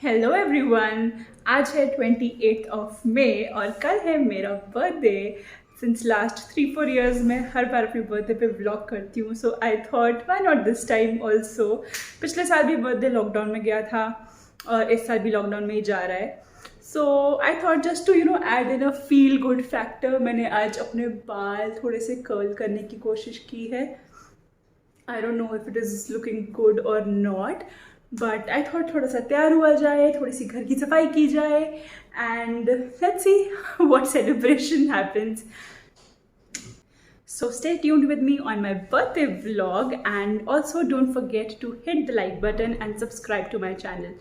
Hello everyone. आज है 28 of May और कल है मेरा बर्थडे। सिंस लास्ट 3-4 years मैं हर बार अपने बर्थडे पे व्लॉग करती हूँ, so I thought why not this time also. पिछले साल भी बर्थडे लॉकडाउन में गया था और इस साल भी लॉकडाउन में ही जा रहा है। So I thought just to add in a feel good factor, मैंने आज अपने बाल थोड़े से कर्ल करने की कोशिश की है। I don't know if it is looking good और नॉट, बट आई थॉट थोड़ा सा तैयार हुआ जाए, थोड़ी सी घर की सफाई की जाए and let's see what celebration happens. So stay tuned with me on my birthday vlog, and also don't forget to hit the like button and subscribe to my channel.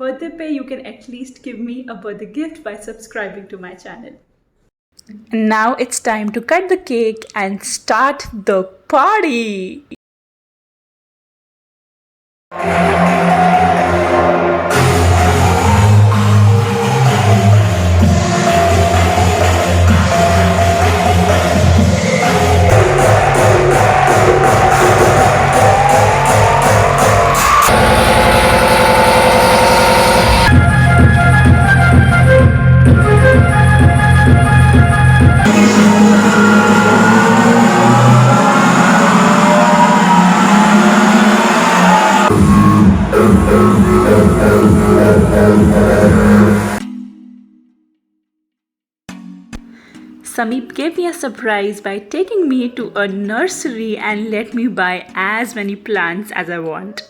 Birthday pe you can at least give me a birthday gift by subscribing to my channel. Now it's time to cut the cake and start the party. Sameep gave me a surprise by taking me to a nursery and let me buy as many plants as I want.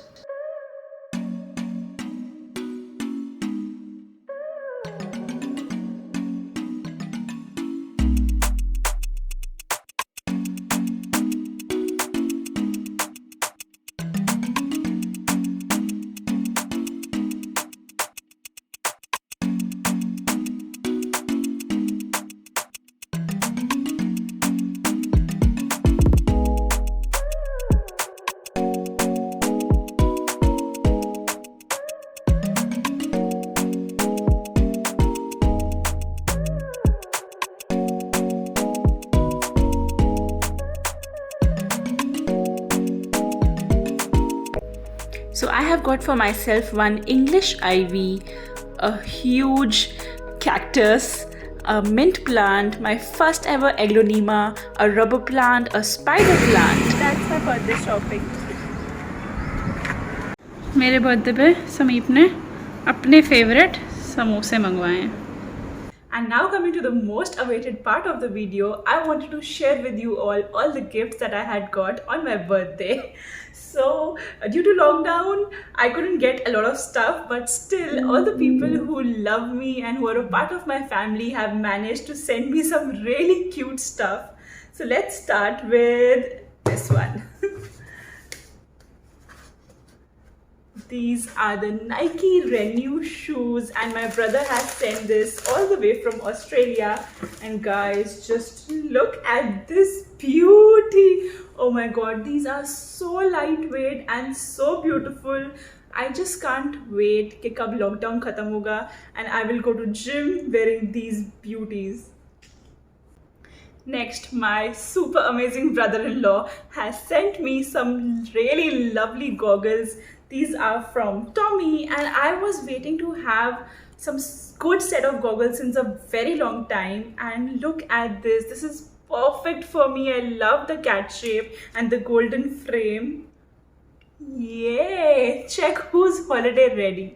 So I have got for myself one English ivy, a huge cactus, a mint plant, my first ever aglaonema, a rubber plant, a spider plant. That's my birthday shopping. मेरे birthday पे समीप ने अपने favourite समोसे मंगवाए हैं. And now coming to the most awaited part of the video, I wanted to share with you all the gifts that I had got on my birthday. So due to lockdown, I couldn't get a lot of stuff, but still all the people who love me and who are a part of my family have managed to send me some really cute stuff. So let's start with this one. These are the Nike Renew shoes, and my brother has sent this all the way from Australia. And guys, just look at this beauty. Oh my god, these are so lightweight and so beautiful. I just can't wait कि कब lockdown खत्म होगा and I will go to gym wearing these beauties. Next, my super amazing brother-in-law has sent me some really lovely goggles. These are from Tommy, and I was waiting to have some good set of goggles since a very long time. And look at this. This is perfect for me. I love the cat shape and the golden frame. Yay! Check who's holiday ready.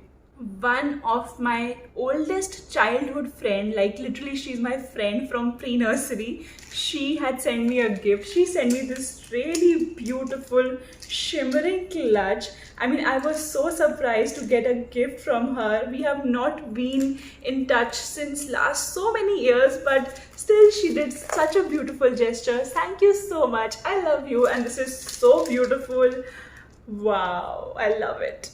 One of my oldest childhood friend, like literally she's my friend from pre-nursery, she had sent me a gift. She sent me this really beautiful shimmering clutch. I mean, I was so surprised to get a gift from her. We have not been in touch since last so many years, but still she did such a beautiful gesture. Thank you so much. I love you, and this is so beautiful. Wow, I love it.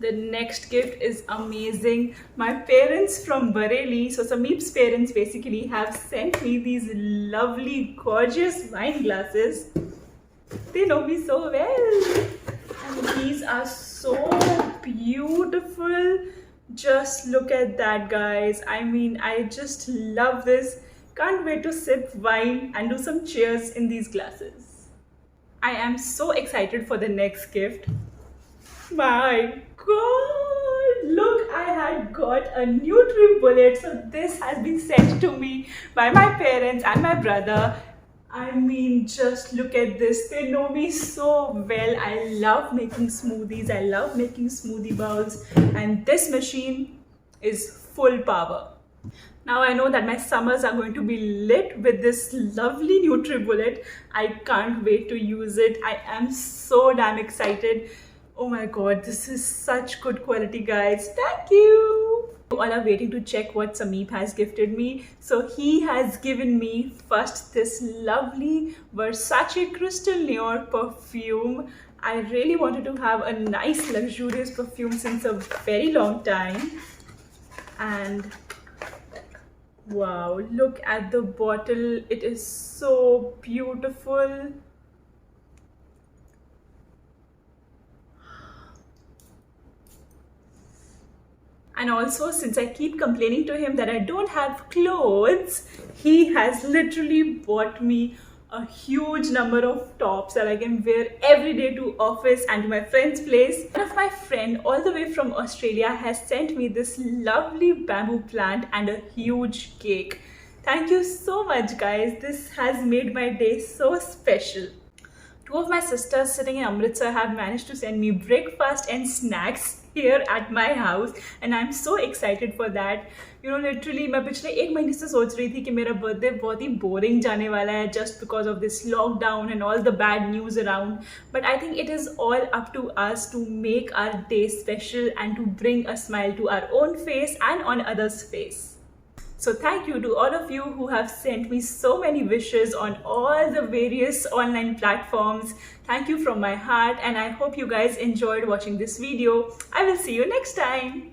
The next gift is amazing. My parents from Bareilly, so Sameep's parents basically have sent me these lovely, gorgeous wine glasses. They know me so well. And these are so beautiful. Just look at that, guys. I mean, I just love this. Can't wait to sip wine and do some cheers in these glasses. I am so excited for the next gift. My god, look, I got a NutriBullet. So this has been sent to me by my parents and my brother. I mean, just look at this. They know me so well. I love making smoothies. I love making smoothie bowls. And this machine is full power. Now I know that my summers are going to be lit with this lovely NutriBullet. I can't wait to use it. I am so damn excited. Oh my god, this is such good quality, guys. Thank you. All are waiting to check what Sameep has gifted me. So he has given me first this lovely Versace Crystal Noir perfume. I really wanted to have a nice luxurious perfume since a very long time. And wow, look at the bottle. It is so beautiful. And also, since I keep complaining to him that I don't have clothes, he has literally bought me a huge number of tops that I can wear every day to office and to my friend's place. One of my friend all the way from Australia has sent me this lovely bamboo plant and a huge cake. Thank you so much, guys. This has made my day so special. Two of my sisters sitting in Amritsar have managed to send me breakfast and snacks here at my house, and I'm so excited for that. You know, literally मैं पिछले एक महीने से सोच रही थी कि मेरा बर्थडे बहुत ही बोरिंग जाने वाला है just because of this lockdown and all the bad news around. But I think it is all up to us to make our day special and to bring a smile to our own face and on others' face. So thank you to all of you who have sent me so many wishes on all the various online platforms. Thank you from my heart, and I hope you guys enjoyed watching this video. I will see you next time.